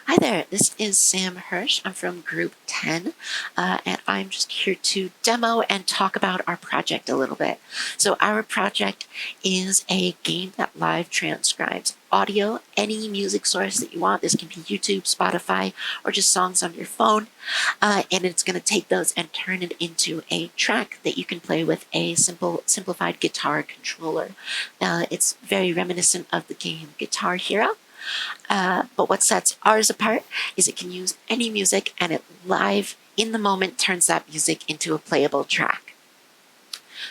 Hi there, this is Sam Hirsch. I'm from Group 10, and I'm just here to demo and talk about our project a little bit. So our project is a game that live transcribes audio, any music source that you want. This can be YouTube, Spotify, or just songs on your phone. And it's going to take those and turn it into a track that you can play with a simplified guitar controller. It's very reminiscent of the game GuitarHero. But what sets ours apart is it can use any music and it live in the moment turns that music into a playable track.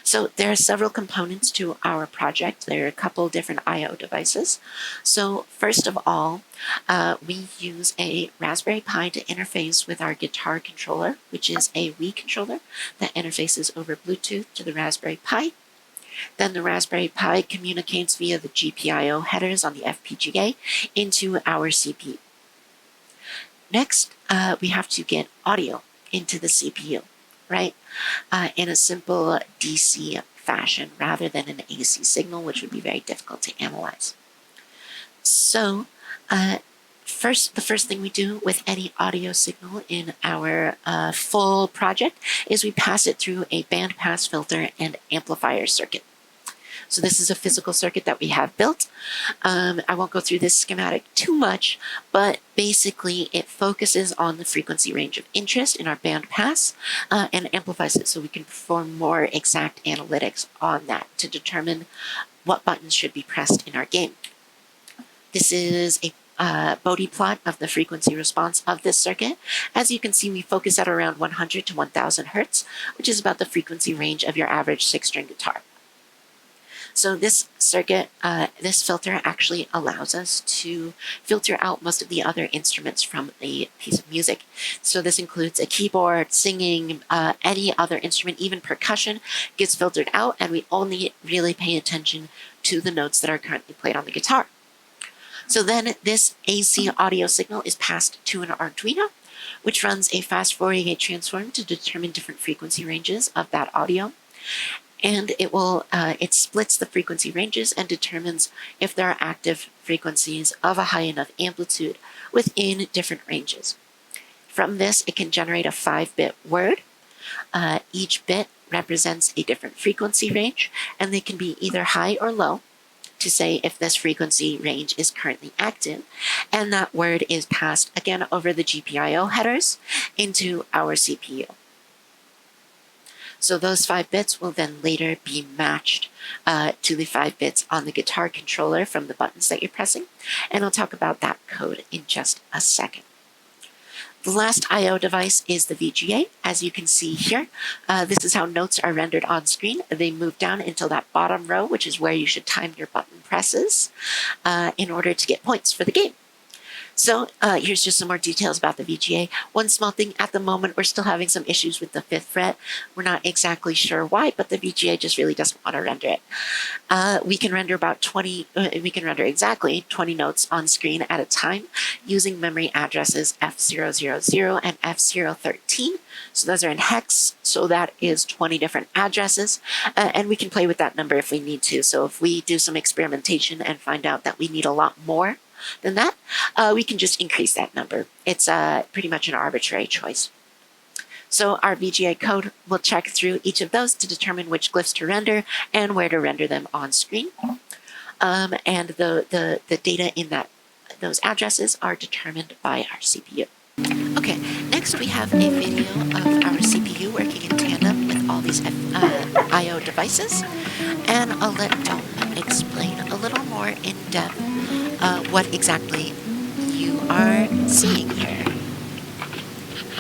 So there are several components to our project. There are a couple different I/O devices. So first of all, we use a Raspberry Pi to interface with our guitar controller, which is a Wii controller that interfaces over Bluetooth to the Raspberry Pi. Then the Raspberry Pi communicates via the GPIO headers on the FPGA into our CPU. Next, we have to get audio into the CPU, right? In a simple DC fashion rather than an AC signal, which would be very difficult to analyze. So, the first thing we do with any audio signal in our full project is we pass it through a bandpass filter and amplifier circuit. So this is a physical circuit that we have built. I won't go through this schematic too much, but basically it focuses on the frequency range of interest in our bandpass and amplifies it so we can perform more exact analytics on that to determine what buttons should be pressed in our game. This is a Bode plot of the frequency response of this circuit. As you can see, we focus at around 100 to 1000 hertz, which is about the frequency range of your average 6-string guitar. So this circuit, this filter actually allows us to filter out most of the other instruments from a piece of music. So this includes a keyboard, singing, any other instrument, even percussion gets filtered out, and we only really pay attention to the notes that are currently played on the guitar. So then this AC audio signal is passed to an Arduino, which runs a fast Fourier transform to determine different frequency ranges of that audio. And it splits the frequency ranges and determines if there are active frequencies of a high enough amplitude within different ranges. From this, it can generate a 5-bit word. Each bit represents a different frequency range, and they can be either high or low to say if this frequency range is currently active. And that word is passed again over the GPIO headers into our CPU. So those 5 bits will then later be matched to the 5 bits on the guitar controller from the buttons that you're pressing. And I'll talk about that code in just a second. The last I/O device is the VGA. As you can see here, this is how notes are rendered on screen. They move down until that bottom row, which is where you should time your button presses in order to get points for the game. So here's just some more details about the VGA. One small thing, at the moment, we're still having some issues with the 5th fret. We're not exactly sure why, but the VGA just really doesn't want to render it. We can render exactly 20 notes on screen at a time using memory addresses F000 and F013. So those are in hex, so that is 20 different addresses. And we can play with that number if we need to. So if we do some experimentation and find out that we need a lot more than that, we can just increase that number. It's pretty much an arbitrary choice. So our VGA code will check through each of those to determine which glyphs to render and where to render them on screen. And the data in those addresses are determined by our CPU. Okay, next we have a video of our CPU working in tandem with all these I/O devices, and I'll let Dalton explain a little more in depth what exactly you are seeing here.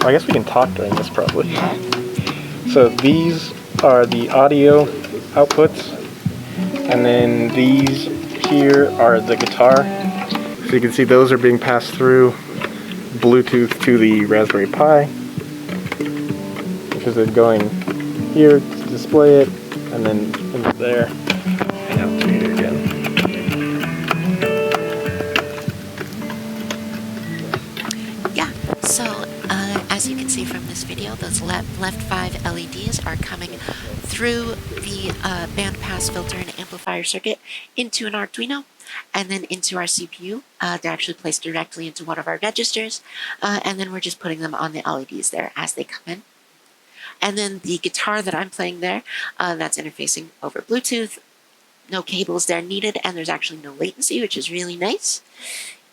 I guess we can talk during this probably. So these are the audio outputs, and then these here are the guitar. So you can see those are being passed through Bluetooth to the Raspberry Pi, because they're going here to display it, and then into there, and out to here again. So as you can see from this video, those left 5 LEDs are coming through the bandpass filter and amplifier circuit into an Arduino. and then into our CPU. They're actually placed directly into one of our registers, and then we're just putting them on the LEDs there as they come in. And then the guitar that I'm playing there, that's interfacing over Bluetooth. No cables there needed, and there's actually no latency, which is really nice.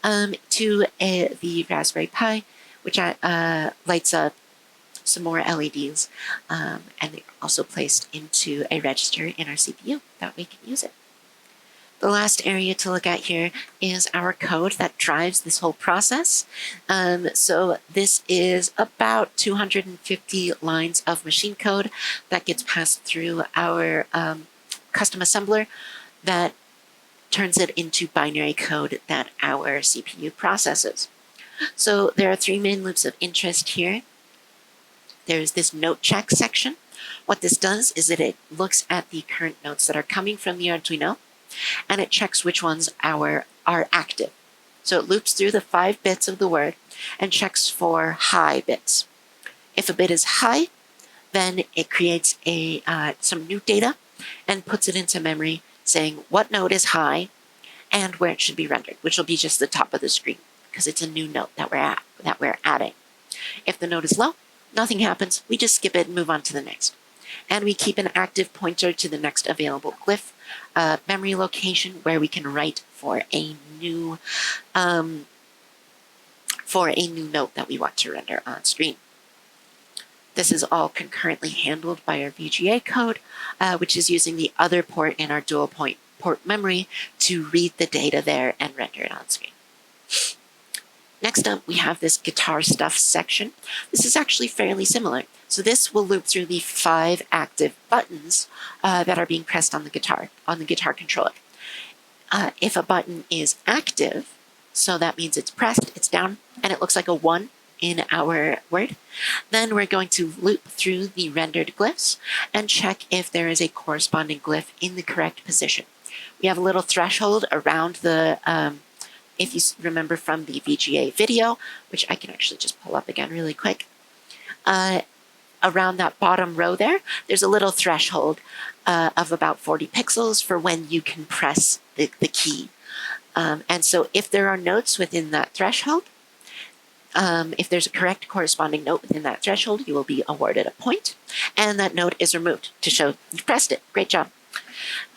To the Raspberry Pi, which lights up some more LEDs, and they're also placed into a register in our CPU that we can use it. The last area to look at here is our code that drives this whole process. So this is about 250 lines of machine code that gets passed through our custom assembler that turns it into binary code that our CPU processes. So there are three main loops of interest here. There's this note check section. What this does is that it looks at the current notes that are coming from the Arduino, and it checks which ones are active. So it loops through the 5 bits of the word and checks for high bits. If a bit is high, then it creates some new data and puts it into memory saying what note is high and where it should be rendered, which will be just the top of the screen because it's a new note that we're adding. If the note is low, nothing happens. We just skip it and move on to the next. And we keep an active pointer to the next available glyph memory location where we can write for a new note that we want to render on screen. This is all concurrently handled by our VGA code, which is using the other port in our dual port memory to read the data there and render it on screen. Next up, we have this guitar stuff section. This is actually fairly similar. So this will loop through the 5 active buttons that are being pressed on the guitar controller. If a button is active, so that means it's pressed, it's down, and it looks like a 1 in our word, then we're going to loop through the rendered glyphs and check if there is a corresponding glyph in the correct position. We have a little threshold around the if you remember from the VGA video, which I can actually just pull up again really quick, around that bottom row there's a little threshold of about 40 pixels for when you can press the key. And so if there are notes within that threshold, if there's a correct corresponding note within that threshold, you will be awarded a point, and that note is removed to show you pressed it. Great job.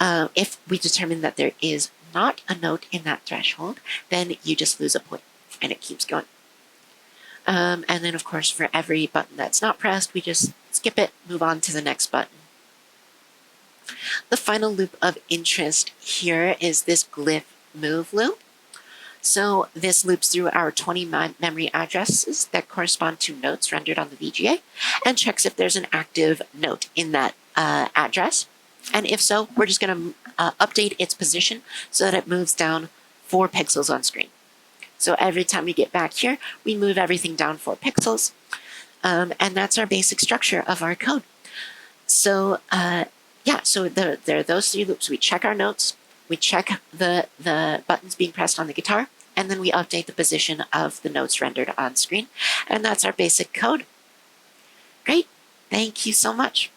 If we determine that there is not a note in that threshold, then you just lose a point, and it keeps going. And then, of course, for every button that's not pressed, we just skip it, move on to the next button. The final loop of interest here is this glyph move loop. So this loops through our 20 memory addresses that correspond to notes rendered on the VGA and checks if there's an active note in that address. And if so, we're just going to update its position so that it moves down 4 pixels on screen. So every time we get back here, we move everything down 4 pixels. And that's our basic structure of our code. So so there are those 3 loops. We check our notes, we check the buttons being pressed on the guitar, and then we update the position of the notes rendered on screen. And that's our basic code. Great. Thank you so much.